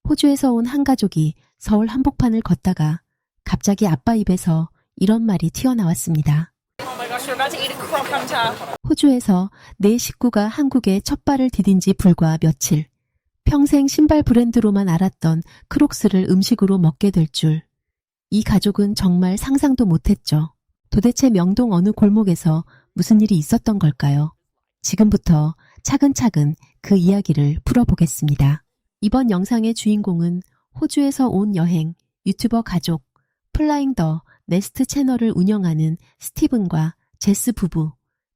호주에서 온 한 가족이 서울 한복판을 걷다가 갑자기 아빠 입에서 이런 말이 튀어나왔습니다. 호주에서 내 식구가 한국에 첫 발을 디딘 지 불과 며칠. 평생 신발 브랜드로만 알았던 크록스를 음식으로 먹게 될 줄. 이 가족은 정말 상상도 못했죠. 도대체 명동 어느 골목에서 무슨 일이 있었던 걸까요? 지금부터 차근차근 그 이야기를 풀어보겠습니다. 이번 영상의 주인공은 호주에서 온 여행 유튜버 가족 플라잉 더 네스트 채널을 운영하는 스티븐과 제스 부부,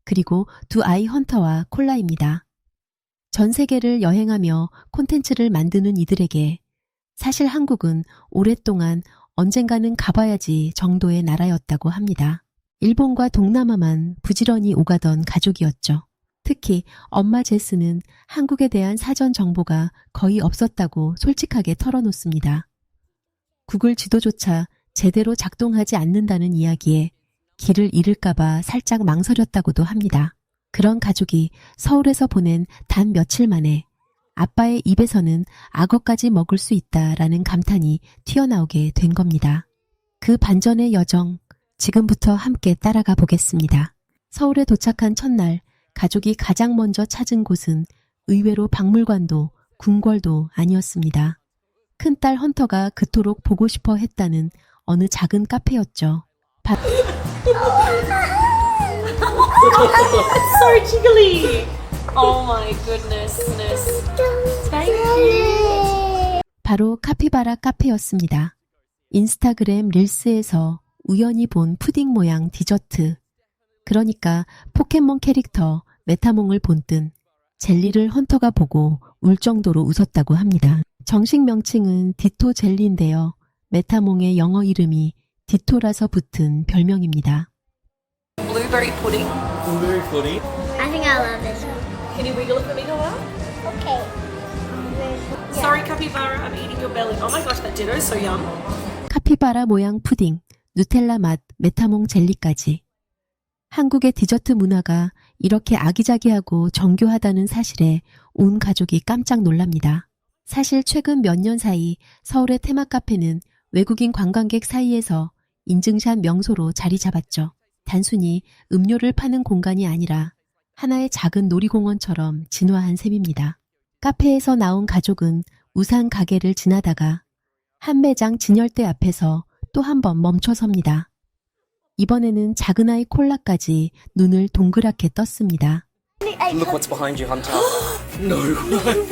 그리고 두 아이 헌터와 콜라입니다. 전 세계를 여행하며 콘텐츠를 만드는 이들에게 사실 한국은 오랫동안 언젠가는 가봐야지 정도의 나라였다고 합니다. 일본과 동남아만 부지런히 오가던 가족이었죠. 특히 엄마 제스는 한국에 대한 사전 정보가 거의 없었다고 솔직하게 털어놓습니다. 구글 지도조차 제대로 작동하지 않는다는 이야기에 길을 잃을까봐 살짝 망설였다고도 합니다. 그런 가족이 서울에서 보낸 단 며칠 만에 아빠의 입에서는 악어까지 먹을 수 있다라는 감탄이 튀어나오게 된 겁니다. 그 반전의 여정, 지금부터 함께 따라가 보겠습니다. 서울에 도착한 첫날, 가족이 가장 먼저 찾은 곳은 의외로 박물관도 궁궐도 아니었습니다. 큰딸 헌터가 그토록 보고 싶어 했다는 어느 작은 카페였죠. So jiggly. Oh my goodness. Thank you. 바로 카피바라 카페였습니다. 인스타그램 릴스에서 우연히 본 푸딩 모양 디저트, 그러니까 포켓몬 캐릭터 메타몽을 본뜬 젤리를 헌터가 보고 울 정도로 웃었다고 합니다. 정식 명칭은 디토 젤리인데요. 메타몽의 영어 이름이 디토라서 붙은 별명입니다. Blueberry pudding. Blueberry pudding. I think I love this one. Can you wiggle it for me, Noah? Okay. Sorry, capybara, I'm eating your belly. Oh my gosh, that ditto is so yum. 카피바라 모양 푸딩, 누텔라 맛 메타몽 젤리까지. 한국의 디저트 문화가 이렇게 아기자기하고 정교하다는 사실에 온 가족이 깜짝 놀랍니다. 사실 최근 몇 년 사이 서울의 테마 카페는 외국인 관광객 사이에서 인증샷 명소로 자리 잡았죠. 단순히 음료를 파는 공간이 아니라 하나의 작은 놀이공원처럼 진화한 셈입니다. 카페에서 나온 가족은 우산 가게를 지나다가 한 매장 진열대 앞에서 또 한 번 멈춰섭니다. 이번에는 작은 아이 콜라까지 눈을 동그랗게 떴습니다. Look what's behind you, Hunter. No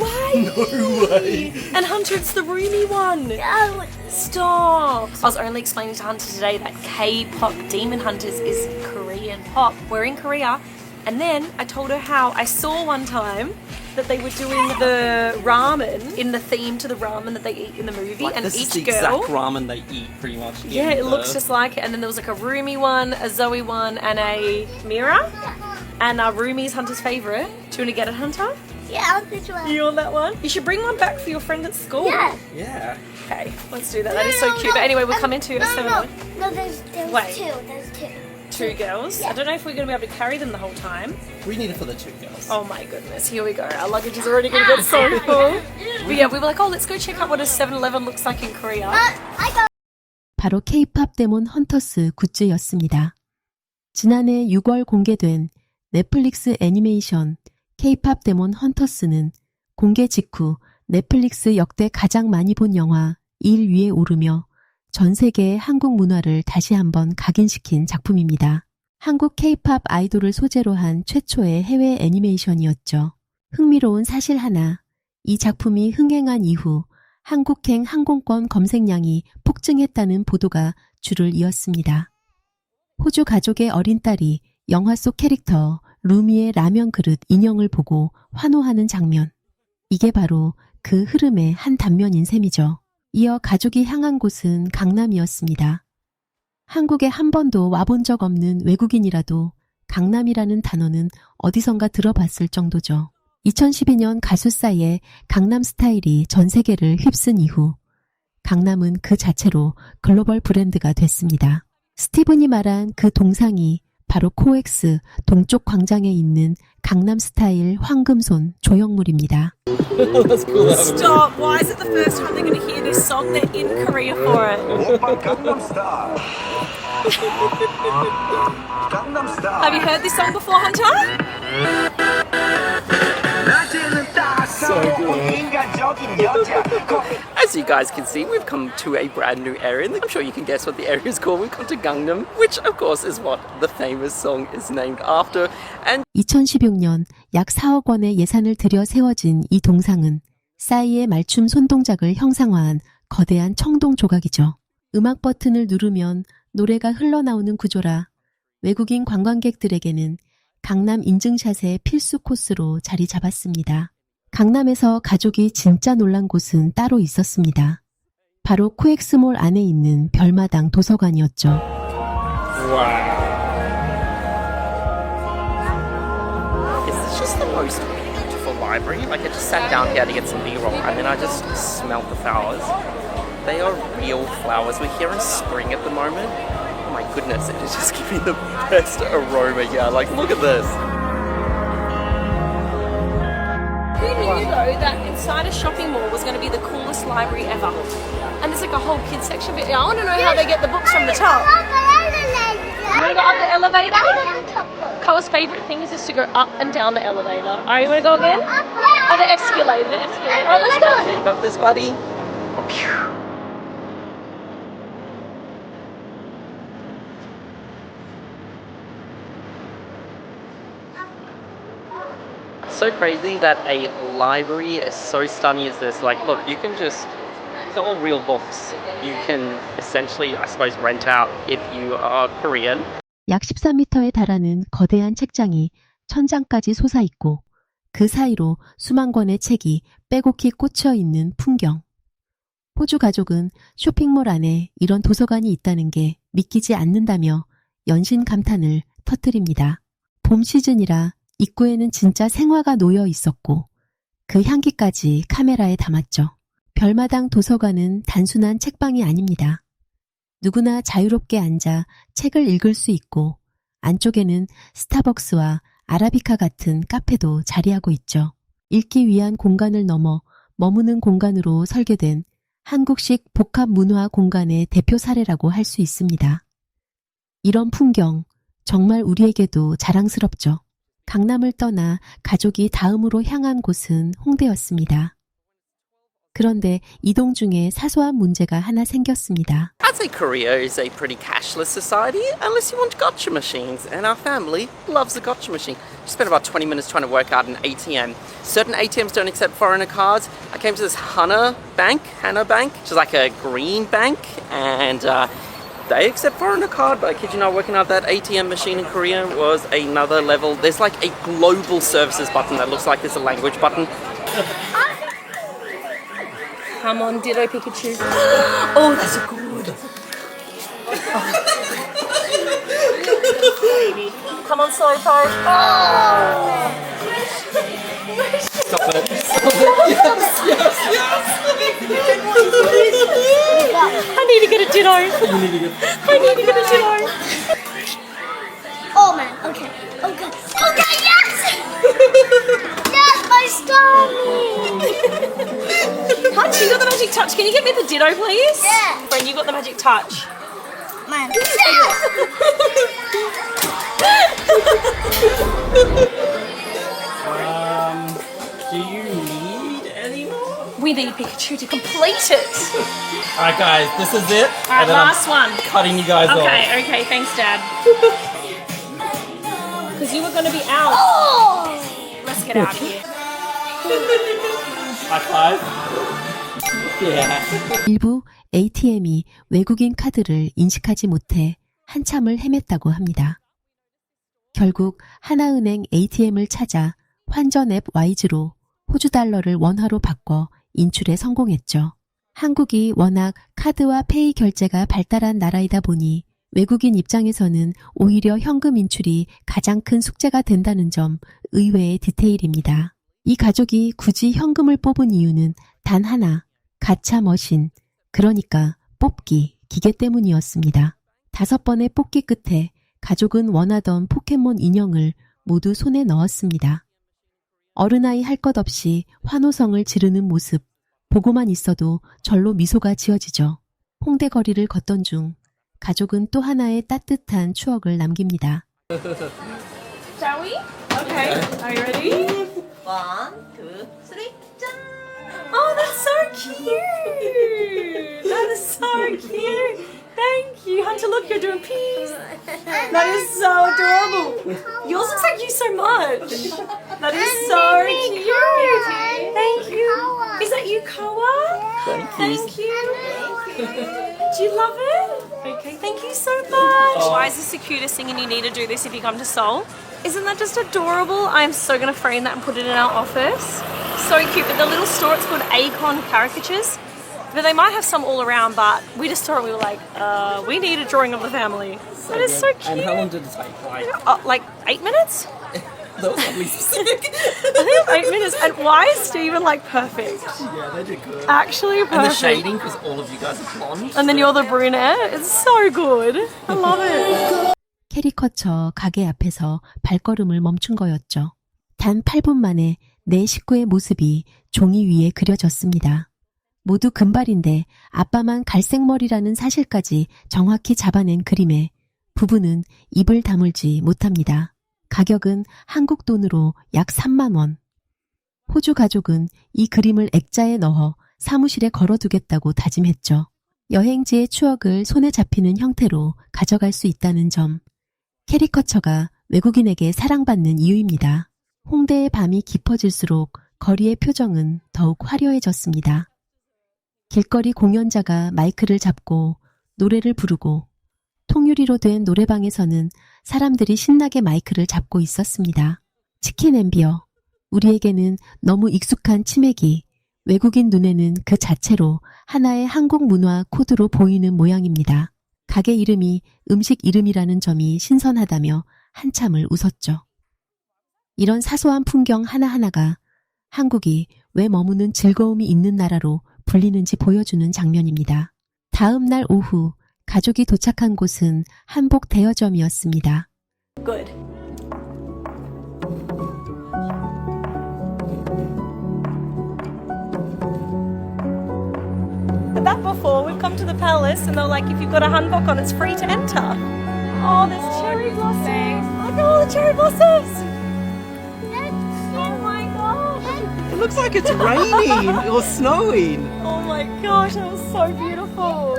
way. And Hunter, it's the roomy one. No. Stop. I was only explaining to Hunter today that K-pop Demon Hunters is Korean pop. We're in Korea. And then I told her how I saw one time that they were doing the ramen in the theme to the ramen that they eat in the movie. Like, and this each is the girl, exact ramen they eat, pretty much. yeah, it looks just like it. And then there was like a Rumi one, a Zoe one, and a Mira. And Rumi's Hunter's favourite. Do you want to get it, Hunter? Yeah, I'll this one. You want that one? You should bring one back for your friend at school. Yeah. Yeah. Okay, let's do that. That is so cute. But anyway, we'll come into a No, 7-Eleven. there's Wait. two. There's two. Two girls. I don't know if we're going to be able to carry them the whole time. We need it for the two girls. Oh my goodness, here we go. Our luggage is already going to get so full. But yeah, we were like, oh, let's go check out what a 7-Eleven looks like in Korea. I got. 바로 K-팝 데몬 헌터스 굿즈였습니다. 지난해 6월 공개된 넷플릭스 애니메이션 K-팝 데몬 헌터스는 공개 직후 넷플릭스 역대 가장 많이 본 영화 1위에 오르며 전 세계의 한국 문화를 다시 한번 각인시킨 작품입니다. 한국 K-팝 아이돌을 소재로 한 최초의 해외 애니메이션이었죠. 흥미로운 사실 하나, 이 작품이 흥행한 이후 한국행 항공권 검색량이 폭증했다는 보도가 줄을 이었습니다. 호주 가족의 어린 딸이 영화 속 캐릭터 루미의 라면 그릇 인형을 보고 환호하는 장면. 이게 바로 그 흐름의 한 단면인 셈이죠. 이어 가족이 향한 곳은 강남이었습니다. 한국에 한 번도 와본 적 없는 외국인이라도 강남이라는 단어는 어디선가 들어봤을 정도죠. 2012년 가수싸이의 강남 스타일이 전 세계를 휩쓴 이후 강남은 그 자체로 글로벌 브랜드가 됐습니다. 스티븐이 말한 그 동상이 바로 코엑스 동쪽 광장에 있는 강남스타일 황금손 조형물입니다. That's cool. Stop! Why is it the first time they're going to hear this song? They're in Korea for it. 오빠 강남 스타일. 강남 스타일. Have you heard this song before, Hunter? 낮에는 따사로운 인간적인 여자. As you guys can see, we've come to a brand new area, and I'm sure you can guess what the area is called. We've come to Gangnam, which of course is what the famous song is named after. And 2016년 약 4억 원의 예산을 들여 세워진 이 동상은 싸이의 말춤 손동작을 형상화한 거대한 청동 조각이죠. 음악 버튼을 누르면 노래가 흘러나오는 구조라 외국인 관광객들에게는 강남 인증샷의 필수 코스로 자리 잡았습니다. 강남에서 가족이 진짜 놀란 곳은 따로 있었습니다. 바로 코엑스몰 안에 있는 별마당 도서관이었죠. it's just the most beautiful library. Like I just sat down here to get some B-roll, and then I just smelled the flowers. They are real flowers. We're here in spring at the moment. Oh my goodness, it is just giving the best aroma here. Like, look at this. Who knew though that inside a shopping mall was going to be the coolest library ever? And there's like a whole kids section. But I want to know how they get the books from the top. You want to go up the elevator? Cole's favourite thing is just to go up and down the elevator. Alright, you want to go again? Oh, the escalator, the escalator. Alright, let's go. Got this, buddy. So crazy that a library is so stunning as this. Like, look, you can just, they're all real books. You can essentially, I suppose, rent out if you are Korean. 약 13m에 달하는 거대한 책장이 천장까지 솟아있고 그 사이로 수만 권의 책이 빼곡히 꽂혀 있는 풍경. 호주 가족은 쇼핑몰 안에 이런 도서관이 있다는 게 믿기지 않는다며 연신 감탄을 터뜨립니다. 봄 시즌이라 입구에는 진짜 생화가 놓여 있었고 그 향기까지 카메라에 담았죠. 별마당 도서관은 단순한 책방이 아닙니다. 누구나 자유롭게 앉아 책을 읽을 수 있고 안쪽에는 스타벅스와 아라비카 같은 카페도 자리하고 있죠. 읽기 위한 공간을 넘어 머무는 공간으로 설계된 한국식 복합 문화 공간의 대표 사례라고 할 수 있습니다. 이런 풍경 정말 우리에게도 자랑스럽죠. 강남을 떠나 가족이 다음으로 향한 곳은 홍대였습니다. 그런데 이동 중에 사소한 문제가 하나 생겼습니다. I'd say Korea is a pretty cashless society, unless you want gotcha machines, and our family loves a gotcha machine. We spent about 20 minutes trying to work out an ATM. Certain ATMs don't accept foreigner cards. I came to this Hana Bank, which is like a green bank, and they accept foreigner card, but I kid you not, working out that ATM machine in Korea was another level. There's like a global services button that looks like there's a language button. Come on, Ditto Pikachu. Oh, that's a good. Come on, Slowpoke. Oh. Stop it. I need to get a Ditto. You need to get. I need to get a Ditto. Oh man, okay. Okay. Okay, yes! Yes, my stomach! Hunch, you got the magic touch. Can you get me the Ditto, please? Yeah. Friend, you got the magic touch. Man. Do you need any more? We need Pikachu to complete it. Alright, guys, this is it. Alright, and then I'm last one. cutting you guys off. Okay, thanks, Dad. Because you were going to be out. Oh! Let's get out of here. High five. Yeah. 일부 ATM이 외국인 카드를 인식하지 못해 한참을 헤맸다고 합니다. 결국 하나은행 ATM을 찾아 환전 앱 와이즈로 호주 달러를 원화로 바꿔 인출에 성공했죠. 한국이 워낙 카드와 페이 결제가 발달한 나라이다 보니 외국인 입장에서는 오히려 현금 인출이 가장 큰 숙제가 된다는 점 의외의 디테일입니다. 이 가족이 굳이 현금을 뽑은 이유는 단 하나, 가차 머신, 그러니까 뽑기, 기계 때문이었습니다. 5번의 뽑기 끝에 가족은 원하던 포켓몬 인형을 모두 손에 넣었습니다. 어른아이 할 것 없이 환호성을 지르는 모습, 보고만 있어도 절로 미소가 지어지죠. 홍대 거리를 걷던 중 가족은 또 하나의 따뜻한 추억을 남깁니다. Shall we? Okay. Are you ready? 1, 2, 3, 짠! Oh, that's so cute! That is so cute! Thank you. Hunter, look, you're doing peas. That is so adorable. Yours looks like you so much. That is so cute. Thank you. Is that you, Koa? Thank you. Do you love it? Okay, thank you so much. Why is this the cutest thing and you need to do this if you come to Seoul? Isn't that just adorable? I am so going to frame that and put it in our office. So cute. But the little store, it's called Acon Caricatures. But they might have some all around, but we just saw it and we were like, we need a drawing of the family. That is so cute. And how long did it take? Like 8 minutes? That was oddly specific. I think 8 minutes. And why is Stephen like perfect? Yeah, they did good. Actually perfect. And the shading, because all of you guys are blonde. And then you're the brunette. It's so good. I love it. 캐리커처 가게 앞에서 발걸음을 멈춘 거였죠. 단 8분 만에 내 식구의 모습이 종이 위에 그려졌습니다. 모두 금발인데 아빠만 갈색머리라는 사실까지 정확히 잡아낸 그림에 부부는 입을 다물지 못합니다. 가격은 한국 돈으로 약 3만 원. 호주 가족은 이 그림을 액자에 넣어 사무실에 걸어두겠다고 다짐했죠. 여행지의 추억을 손에 잡히는 형태로 가져갈 수 있다는 점, 캐리커처가 외국인에게 사랑받는 이유입니다. 홍대의 밤이 깊어질수록 거리의 표정은 더욱 화려해졌습니다. 길거리 공연자가 마이크를 잡고 노래를 부르고 통유리로 된 노래방에서는 사람들이 신나게 마이크를 잡고 있었습니다. 치킨 앤 비어, 우리에게는 너무 익숙한 치맥이 외국인 눈에는 그 자체로 하나의 한국 문화 코드로 보이는 모양입니다. 가게 이름이 음식 이름이라는 점이 신선하다며 한참을 웃었죠. 이런 사소한 풍경 하나하나가 한국이 왜 머무는 즐거움이 있는 나라로 불리는지 보여주는 장면입니다. 다음 날 오후 가족이 도착한 곳은 한복 대여점이었습니다. Good. But that before, we've come to the palace and they're like, if you've got a hanbok on, it's free to enter. Oh, there's cherry blossoms. Look at all the cherry blossoms. Oh my gosh. It looks like it's raining or snowing. Oh my gosh, that was so beautiful.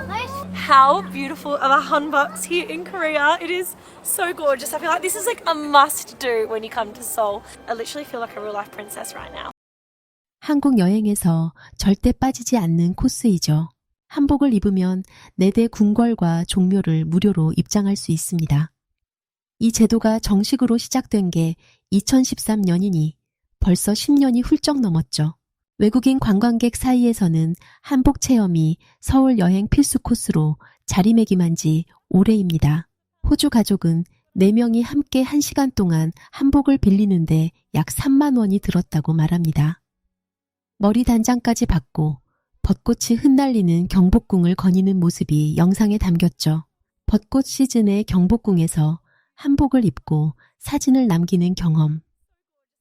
How beautiful are the hanboks here in Korea. It is so gorgeous. I feel like this is like a must do when you come to Seoul. I literally feel like a real life princess right now. 한국 여행에서 절대 빠지지 않는 코스이죠. 한복을 입으면 4대 궁궐과 종묘를 무료로 입장할 수 있습니다. 이 제도가 정식으로 시작된 게 2013년이니 벌써 10년이 훌쩍 넘었죠. 외국인 관광객 사이에서는 한복 체험이 서울 여행 필수 코스로 자리매김한 지 오래입니다. 호주 가족은 4명이 함께 1시간 동안 한복을 빌리는데 약 3만 원이 들었다고 말합니다. 머리 단장까지 받고 벚꽃이 흩날리는 경복궁을 거니는 모습이 영상에 담겼죠. 벚꽃 시즌의 경복궁에서 한복을 입고 사진을 남기는 경험.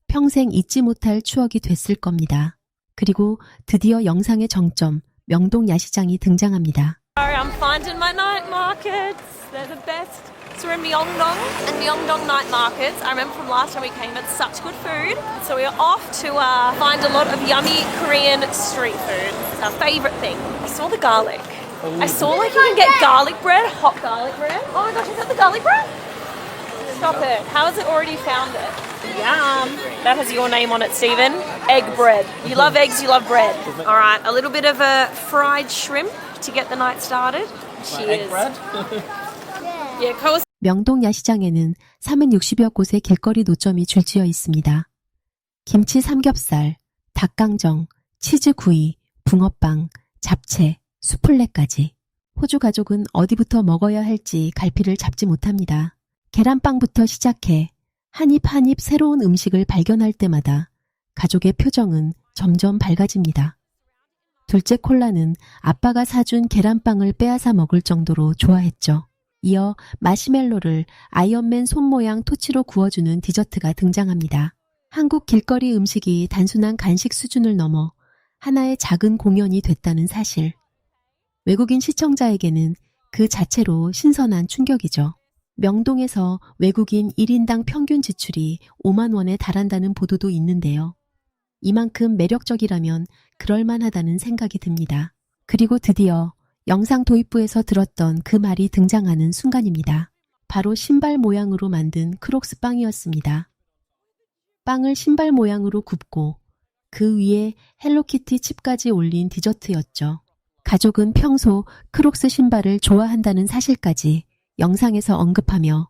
평생 잊지 못할 추억이 됐을 겁니다. 그리고 드디어 영상의 정점, 명동 야시장이 등장합니다. I'm finding my night markets. They're the best. So we're in Myeongdong, and Myeongdong night markets, I remember from last time we came, it's such good food. So we're off to find a lot of yummy Korean street food. It's our favourite thing. I saw the garlic. I saw like you can get garlic bread, hot garlic bread. Oh my gosh, is that the garlic bread? Stop it. How has it already found it? Yum. That has your name on it, Stephen. Egg bread. You love eggs, you love bread. All right, a little bit of a fried shrimp to get the night started. Cheers. Egg bread? Yeah, Koa's 명동 야시장에는 360여 곳의 길거리 노점이 줄지어 있습니다. 김치 삼겹살, 닭강정, 치즈구이, 붕어빵, 잡채, 수플레까지. 호주 가족은 어디부터 먹어야 할지 갈피를 잡지 못합니다. 계란빵부터 시작해 한 입 한 입 새로운 음식을 발견할 때마다 가족의 표정은 점점 밝아집니다. 둘째 콜라는 아빠가 사준 계란빵을 빼앗아 먹을 정도로 좋아했죠. 이어 마시멜로를 아이언맨 손 모양 토치로 구워주는 디저트가 등장합니다. 한국 길거리 음식이 단순한 간식 수준을 넘어 하나의 작은 공연이 됐다는 사실. 외국인 시청자에게는 그 자체로 신선한 충격이죠. 명동에서 외국인 1인당 평균 지출이 5만 원에 달한다는 보도도 있는데요. 이만큼 매력적이라면 그럴만하다는 생각이 듭니다. 그리고 드디어 영상 도입부에서 들었던 그 말이 등장하는 순간입니다. 바로 신발 모양으로 만든 크록스 빵이었습니다. 빵을 신발 모양으로 굽고 그 위에 헬로키티 칩까지 올린 디저트였죠. 가족은 평소 크록스 신발을 좋아한다는 사실까지 영상에서 언급하며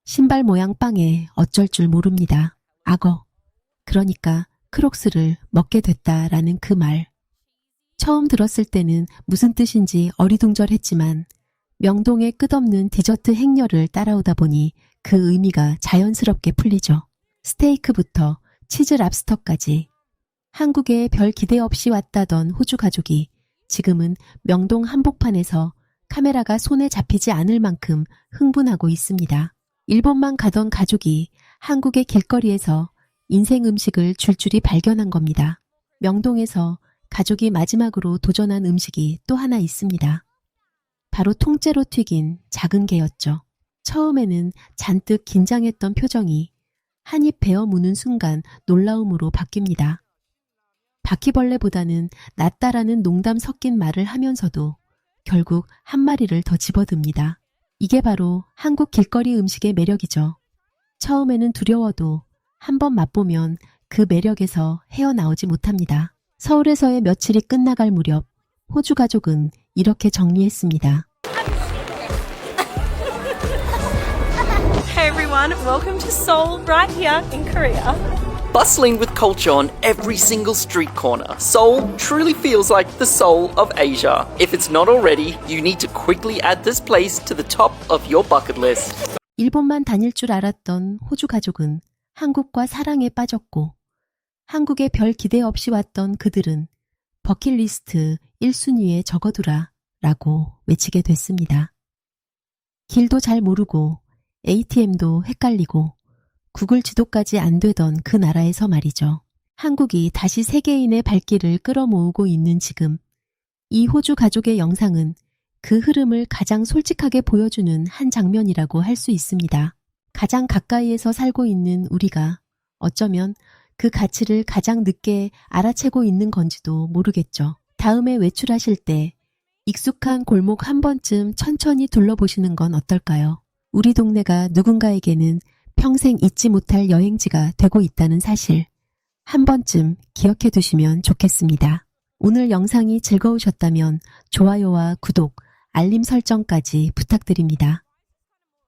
신발 모양 빵에 어쩔 줄 모릅니다. 악어, 그러니까 크록스를 먹게 됐다라는 그 말. 처음 들었을 때는 무슨 뜻인지 어리둥절했지만 명동의 끝없는 디저트 행렬을 따라오다 보니 그 의미가 자연스럽게 풀리죠. 스테이크부터 치즈 랍스터까지. 한국에 별 기대 없이 왔다던 호주 가족이 지금은 명동 한복판에서 카메라가 손에 잡히지 않을 만큼 흥분하고 있습니다. 일본만 가던 가족이 한국의 길거리에서 인생 음식을 줄줄이 발견한 겁니다. 명동에서 가족이 마지막으로 도전한 음식이 또 하나 있습니다. 바로 통째로 튀긴 작은 게였죠. 처음에는 잔뜩 긴장했던 표정이 한 입 베어 무는 순간 놀라움으로 바뀝니다. 바퀴벌레보다는 낫다라는 농담 섞인 말을 하면서도 결국 한 마리를 더 집어듭니다. 이게 바로 한국 길거리 음식의 매력이죠. 처음에는 두려워도 한번 맛보면 그 매력에서 헤어나오지 못합니다. 서울에서의 며칠이 끝나갈 무렵 호주 가족은 이렇게 정리했습니다. Hey everyone, welcome to Seoul, right here in Korea. Bustling with culture on every single street corner, Seoul truly feels like the soul of Asia. If it's not already, you need to quickly add this place to the top of your bucket list. 일본만 다닐 줄 알았던 호주 가족은 한국과 사랑에 빠졌고 한국에 별 기대 없이 왔던 그들은 버킷리스트 1순위에 적어두라 라고 외치게 됐습니다. 길도 잘 모르고 ATM도 헷갈리고 구글 지도까지 안 되던 그 나라에서 말이죠. 한국이 다시 세계인의 발길을 끌어모으고 있는 지금 이 호주 가족의 영상은 그 흐름을 가장 솔직하게 보여주는 한 장면이라고 할 수 있습니다. 가장 가까이에서 살고 있는 우리가 어쩌면 그 가치를 가장 늦게 알아채고 있는 건지도 모르겠죠. 다음에 외출하실 때 익숙한 골목 한 번쯤 천천히 둘러보시는 건 어떨까요? 우리 동네가 누군가에게는 평생 잊지 못할 여행지가 되고 있다는 사실 한 번쯤 기억해 두시면 좋겠습니다. 오늘 영상이 즐거우셨다면 좋아요와 구독, 알림 설정까지 부탁드립니다.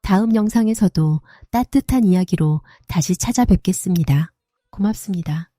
다음 영상에서도 따뜻한 이야기로 다시 찾아뵙겠습니다. 고맙습니다.